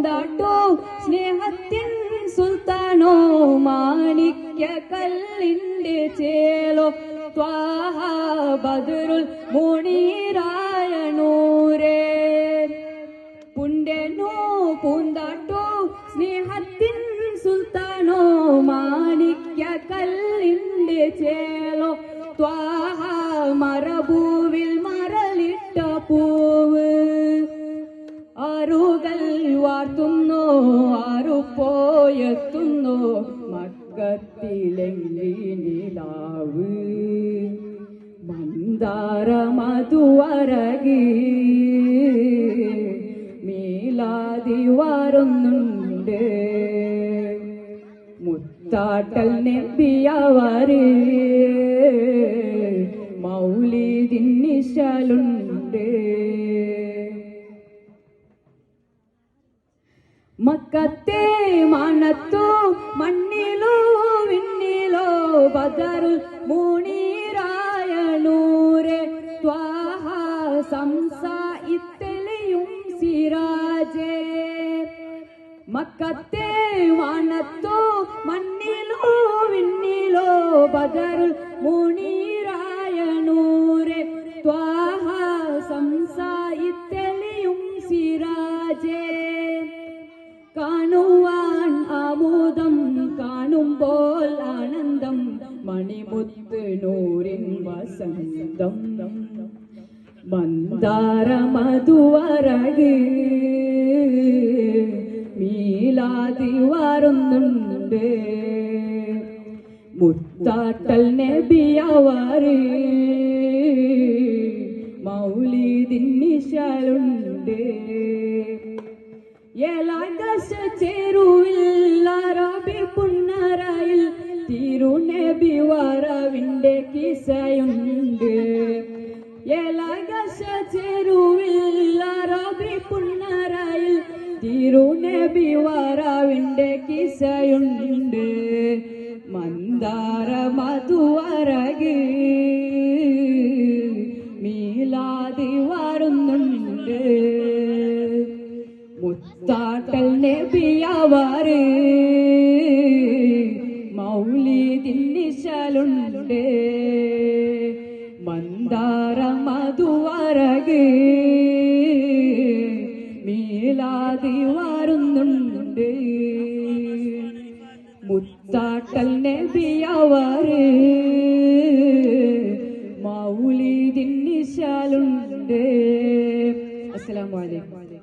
പൂന്താട്ടോ സ്നേഹത്തിൻ സുൽത്താനോ മാണിക്യ കല്ലിന്റെ ചേലോ ത്വാഹ ബദറുൽ മുനീറായ നൂരേ പുണ്ടനോ പൂന്താട്ടോ സ്നേഹത്തിൻ സുൽത്താനോ മാണിക്യ കല്ലിന്റെ ചേലോ ത്വാഹ മറഭൂവിൽ മറലിട്ട പൂവ് ആറുകൾ വാർത്തുന്നോ ആറു പോയെത്തുന്നോ മക്കത്തിലെങ്കിലാവ് മന്ദാര മധുവരകി മീലാതി വാരുന്നുണ്ട് മുത്താട്ടൽ നബിയവര് മൗലിദിൻ നിശലുണ്ട് മക്കത്തെ മാനത്തോ മണ്ണിലോ വിണ്ണിലോ ബദറുൽ മുനീറായ നൂരേ ത്വാഹ സംസായിത്തെളിയും സിറാജേ മക്കത്തെ മാനത്തോ മണ്ണിലോ വിണ്ണിലോ ബദറുൽ മുനീറായ നൂരേ ത്വാഹ സംസായിത്തെളിയും സിറാജേ കാണുവാൻ ആമോദം കാണുമ്പോൾ ആനന്ദം മണിമുത്ത് നൂറിൻ വസന്തം മന്ദാര മധുവരക് മീലാതി വാരുന്നുണ്ട് മുത്താട്ടൽ നബിയവര് മൗലിദിൻ നിശലുണ്ട് ഏലാദശ ചേരുവിൽ അറബി പുന്നറയിൽ തിരുനബി വരവിന്റെ കിസയുണ്ട് ഏലാദശ ചേരുവിൽ അറബി പുന്നറയിൽ തിരുനബി വരവിന്റെ കിസയുണ്ട് മന്ദാര മധുവരക് മീലാതി വരുന്നുണ്ട് മുത്താട്ടൽ നബിയവര് മൗലിദിൻ നിശലുണ്ട് മന്ദാര മധുവരക് മീലാതി വരുന്നുണ്ട്